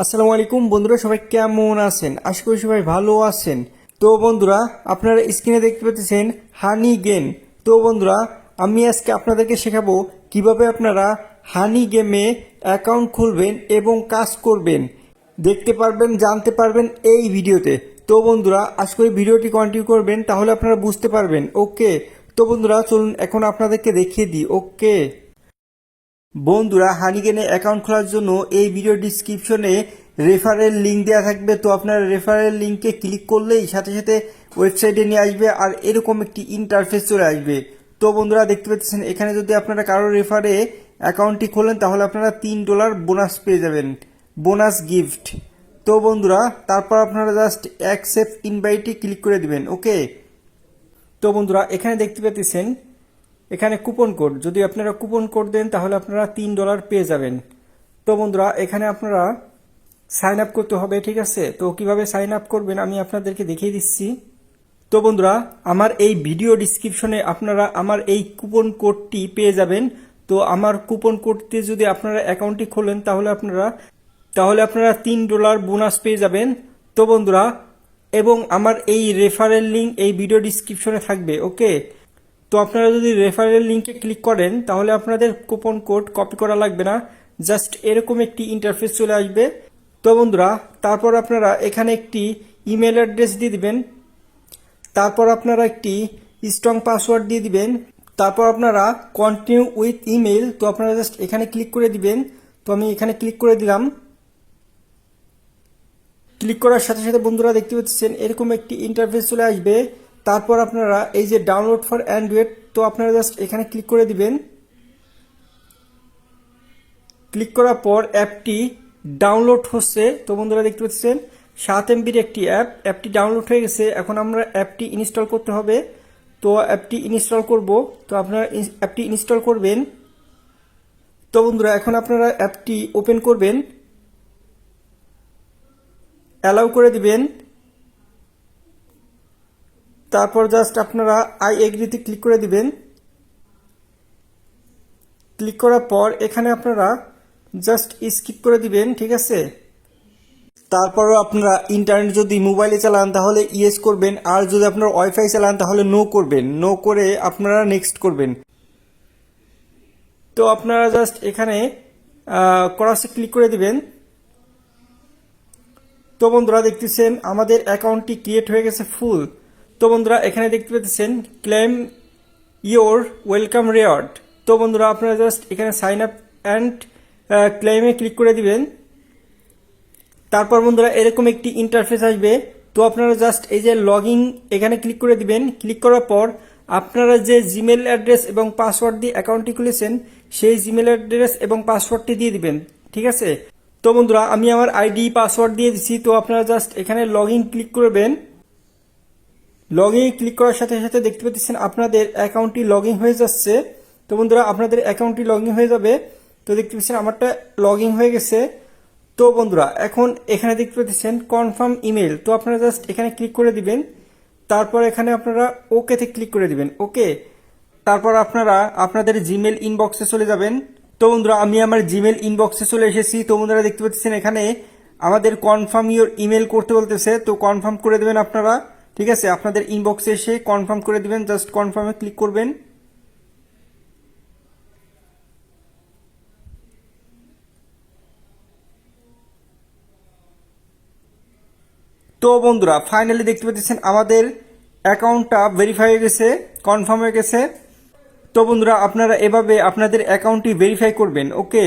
আসসালামু আলাইকুম বন্ধুরা, সবাই কেমন আছেন? আশা করি সবাই ভালো আছেন। তো বন্ধুরা, আপনারা স্ক্রিনে দেখতে পাচ্ছেন হানি গেম। তো বন্ধুরা, আমি আজকে আপনাদেরকে শেখাবো কিভাবে আপনারা হানি গেমে অ্যাকাউন্ট খুলবেন এবং কাজ করবেন। দেখতে পারবেন, জানতে পারবেন এই ভিডিওতে। তো বন্ধুরা, আশা করি ভিডিওটি কন্টিনিউ করবেন, তাহলে আপনারা বুঝতে পারবেন। ওকে, তো বন্ধুরা চলুন এখন আপনাদেরকে দেখিয়ে দিই। ওকে বন্ধুরা, হানিগেনে অ্যাকাউন্ট খোলার জন্য এই ভিডিও ডিসক্রিপশনে রেফারেল লিঙ্ক দেওয়া থাকবে। তো আপনার রেফারেল লিঙ্কে ক্লিক করলেই সাথে সাথে ওয়েবসাইটে নিয়ে আসবে আর এরকম একটি ইন্টারফেস চলে আসবে। তো বন্ধুরা, দেখতে পাচ্ছেন এখানে যদি আপনারা কারোর রেফারে অ্যাকাউন্টটি খোলেন তাহলে আপনারা $3 বোনাস পেয়ে যাবেন, বোনাস গিফট। তো বন্ধুরা, তারপর আপনারা জাস্ট অ্যাকসেপ্ট ইনভাইটে ক্লিক করে দিবেন। ওকে, তো বন্ধুরা এখানে দেখতে পাচ্ছেন এখানে কুপন কোড, যদি আপনারা কুপন কোড দেন তাহলে আপনারা $3 পেয়ে যাবেন। তো বন্ধুরা, এখানে আপনারা সাইন আপ করতে হবে, ঠিক আছে? তো কিভাবে সাইন আপ করবেন আমি আপনাদেরকে দেখিয়ে দিচ্ছি। তো বন্ধুরা, আমার এই ভিডিও ডিসক্রিপশনে আপনারা আমার এই কুপন কোডটি পেয়ে যাবেন। তো আমার কুপন কোডটি যদি আপনারা অ্যাকাউন্টটি খোলেন তাহলে আপনারা $3 বোনাস পেয়ে যাবেন। তো বন্ধুরা, এবং আমার এই রেফারেল লিঙ্ক এই ভিডিও ডিসক্রিপশনে থাকবে। ওকে, তো আপনারা যদি রেফারেল লিঙ্কে ক্লিক করেন তাহলে আপনাদের কুপন কোড কপি করা লাগবে না, জাস্ট এরকম একটি ইন্টারফেস চলে আসবে। তো বন্ধুরা, তারপর আপনারা এখানে একটি ইমেল অ্যাড্রেস দিয়ে দিবেন, তারপর আপনারা একটি স্ট্রং পাসওয়ার্ড দিয়ে দিবেন, তারপর আপনারা কন্টিনিউ উইথ ইমেল। তো আপনারা জাস্ট এখানে ক্লিক করে দিবেন। তো আমি এখানে ক্লিক করে দিলাম। ক্লিক করার সাথে সাথে বন্ধুরা দেখতে পাচ্ছেন এরকম একটি ইন্টারফেস চলে আসবে। তারপর আপনারা এই যে ডাউনলোড ফর অ্যান্ড্রয়েড, তো আপনারা জাস্ট এখানে ক্লিক করে দিবেন। ক্লিক করার পর অ্যাপটি ডাউনলোড হচ্ছে। তো বন্ধুরা দেখতে পাচ্ছেন 7 MBর একটি অ্যাপটি ডাউনলোড হয়ে গেছে। এখন আমরা অ্যাপটি ইনস্টল করতে হবে। তো অ্যাপটি ইনস্টল করব। তো আপনারা অ্যাপটি ইনস্টল করবেন। তো বন্ধুরা, এখন আপনারা অ্যাপটি ওপেন করবেন, অ্যালাউ করে দিবেন। তারপর জাস্ট আপনারা আই এগ্রিতে ক্লিক করে দিবেন। ক্লিক করার পর এখানে আপনারা জাস্ট স্কিপ করে দিবেন, ঠিক আছে? তারপরও আপনারা ইন্টারনেট যদি মোবাইলে চালান তাহলে ইয়েস করবেন, আর যদি আপনারা ওয়াইফাই চালান তাহলে নো করবেন। নো করে আপনারা নেক্সট করবেন। তো আপনারা জাস্ট এখানে ক্রসে ক্লিক করে দিবেন। তো বন্ধুরা দেখতেছেন আমাদের অ্যাকাউন্টটি ক্রিয়েট হয়ে গেছে ফুল। তো বন্ধুরা, এখানে দেখতে পাচ্ছেন ক্লেম ইয়োর ওয়েলকাম রেওয়ার্ড। তো বন্ধুরা, আপনারা জাস্ট এখানে সাইন আপ অ্যান্ড ক্লেমে ক্লিক করে দিবেন। তারপর বন্ধুরা এরকম একটি ইন্টারফেস আসবে। তো আপনারা জাস্ট এই যে লগ ইন এখানে ক্লিক করে দিবেন। ক্লিক করার পর আপনারা যে জিমেল অ্যাড্রেস এবং পাসওয়ার্ড দিয়ে অ্যাকাউন্টটি খুলেছেন সেই জিমেল অ্যাড্রেস এবং পাসওয়ার্ডটি দিয়ে দিবেন, ঠিক আছে? তো বন্ধুরা, আমি আমার আইডি পাসওয়ার্ড দিয়ে দিচ্ছি। তো আপনারা জাস্ট এখানে লগ ইন ক্লিক করবেন। লগ ইন ক্লিক করার সাথে সাথে দেখতে পাচ্ছেন আপনাদের অ্যাকাউন্টটি লগ ইন হয়ে যাচ্ছে। তো বন্ধুরা, আপনাদের অ্যাকাউন্টটি লগ ইন হয়ে যাবে। তো দেখতে পাচ্ছেন আমারটা লগ ইন হয়ে গেছে। তো বন্ধুরা, এখন এখানে দেখতে পাচ্ছেন কনফার্ম ইমেল। তো আপনারা জাস্ট এখানে ক্লিক করে দিবেন। তারপর এখানে আপনারা ওকেতে ক্লিক করে দিবেন। ওকে, তারপর আপনারা আপনাদের জিমেল ইনবক্সে চলে যাবেন। তো বন্ধুরা, আমি আমার জিমেল ইনবক্সে চলে এসেছি। তো বন্ধুরা দেখতে পাচ্ছেন এখানে আমাদের কনফার্ম ইওর ইমেল করতে বলতেছে। তো কনফার্ম করে দেবেন আপনারা, ঠিক আছে? আপনাদের ইনবক্সে এসে কনফার্ম করে দিবেন, জাস্ট কনফার্মে ক্লিক করবেন। তো বন্ধুরা, ফাইনালি দেখতে পাচ্ছেন আমাদের অ্যাকাউন্টটা ভেরিফাই হয়ে গেছে, কনফার্ম হয়ে গেছে। তো বন্ধুরা, আপনারা এভাবে আপনাদের অ্যাকাউন্টটি ভেরিফাই করবেন। ওকে,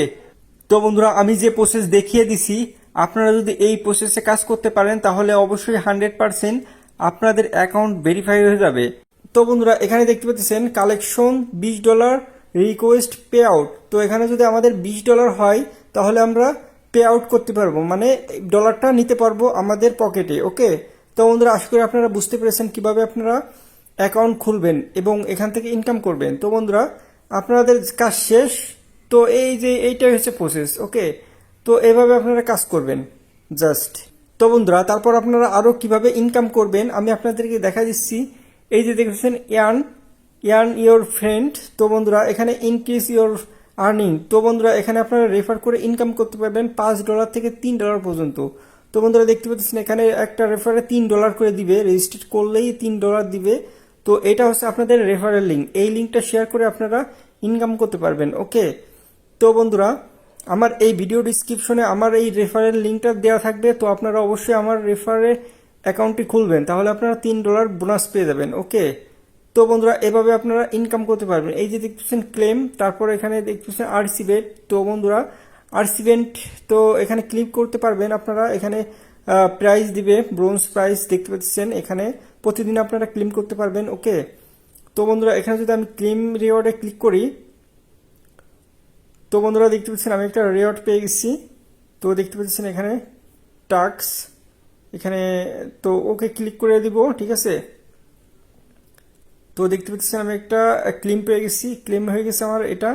তো বন্ধুরা, আমি যে প্রসেস দেখিয়ে দিছি আপনারা যদি এই প্রসেসে কাজ করতে পারেন তাহলে অবশ্যই 100% আপনাদের অ্যাকাউন্ট ভেরিফাই হয়ে যাবে। তো বন্ধুরা, এখানে দেখতে পাচ্ছেন কালেকশন $20 রিকোয়েস্ট পে আউট। তো এখানে যদি আমাদের $20 হয় তাহলে আমরা পে আউট করতে পারবো, মানে ডলারটা নিতে পারবো আমাদের পকেটে। ওকে, তো বন্ধুরা, আশা করি আপনারা বুঝতে পেরেছেন কিভাবে আপনারা অ্যাকাউন্ট খুলবেন এবং এখান থেকে ইনকাম করবেন। তো বন্ধুরা, আপনাদের কাজ শেষ। তো এই যে এইটাই হচ্ছে প্রসেস। ওকে, তো এইভাবে আপনারা কাজ করবেন জাস্ট। তো বন্ধুরা, তারপর আপনারা আরও কিভাবে ইনকাম করবেন আমি আপনাদেরকে দেখা দিচ্ছি। এই যে দেখছেন ইয়ার্ন ইয়োর ফ্রেন্ড। তো বন্ধুরা, এখানে ইনক্রিজ ইয়োর আর্নিং। তো বন্ধুরা এখানে আপনারা রেফার করে ইনকাম করতে পারবেন $5 থেকে $3 পর্যন্ত। তো বন্ধুরা দেখতে পাচ্ছেন এখানে একটা রেফারে $3 করে দিবে, রেজিস্টার করলেই $3 দিবে। তো এটা হচ্ছে আপনাদের রেফারেল লিঙ্ক, এই লিঙ্কটা শেয়ার করে আপনারা ইনকাম করতে পারবেন। ওকে, তো বন্ধুরা আমার এই ভিডিও ডিসক্রিপশনে আমার এই রেফারেল লিঙ্কটা দেওয়া থাকবে, তো আপনারা অবশ্যই আমার রেফারে অ্যাকাউন্টটি খুলবেন, তাহলে আপনারা $3 বোনাস পেয়ে যাবেন। ওকে, তো বন্ধুরা এভাবে আপনারা ইনকাম করতে পারবেন। এই যে দেখতেছেন ক্লেম, তারপর এখানে দেখতেছেন আরসিভেট। তো বন্ধুরা আরসিভেন্ট, তো এখানে ক্লিক করতে পারবেন আপনারা। এখানে প্রাইজ দিবে, ব্রোঞ্জ প্রাইজ দেখতে পাচ্ছেন, এখানে প্রতিদিন আপনারা ক্লেম করতে পারবেন। ওকে, তো বন্ধুরা এখানে যদি আমি ক্লেম রিওয়ার্ডে ক্লিক করি, তো বন্ধুরা দেখতে পাচ্ছেন আমি একটা রিওয়ার্ড পেয়ে গেছি। তো দেখতে পাচ্ছেন এখানে টাস্ক, এখানে তো ওকে ক্লিক করে দিব। ঠিক আছে, তো দেখতে পাচ্ছেন আমি একটা ক্লেম পেয়ে গেছি, ক্লেম হয়ে গেছে আমার এটা,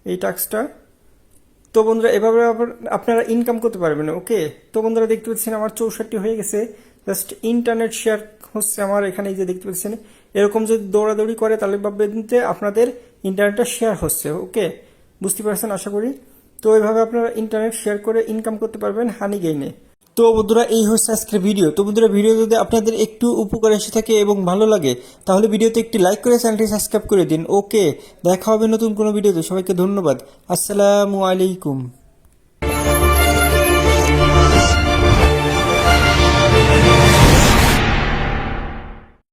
এই টাস্কটা। তো বন্ধুরা এভাবে আপনারা ইনকাম করতে পারবেন। ওকে, তো বন্ধুরা দেখতে পাচ্ছেন আমার 64 হয়ে গেছে। জাস্ট ইন্টারনেট শেয়ার হচ্ছে আমার এখানে, এই যে দেখতে পাচ্ছেন এরকম যদি দৌড়াদৌড়ি করে তাহলে ভাববেন যে আপনাদের ইন্টারনেটটা শেয়ার হচ্ছে। ওকে, বুঝতে পারছেন আশা করি। তো এইভাবে আপনারা ইন্টারনেট শেয়ার করে ইনকাম করতে পারবেন হানি গেইনে। তো বন্ধুরা এই হচ্ছে আজকের ভিডিও। তো বন্ধুরা ভিডিও যদি আপনাদের একটু উপকার এসে থাকে এবং ভালো লাগে তাহলে ভিডিওতে একটি লাইক করে চ্যানেলটি সাবস্ক্রাইব করে দিন। ওকে, দেখা হবে নতুন কোনো ভিডিওতে। সবাইকে ধন্যবাদ। আসসালামু আলাইকুম।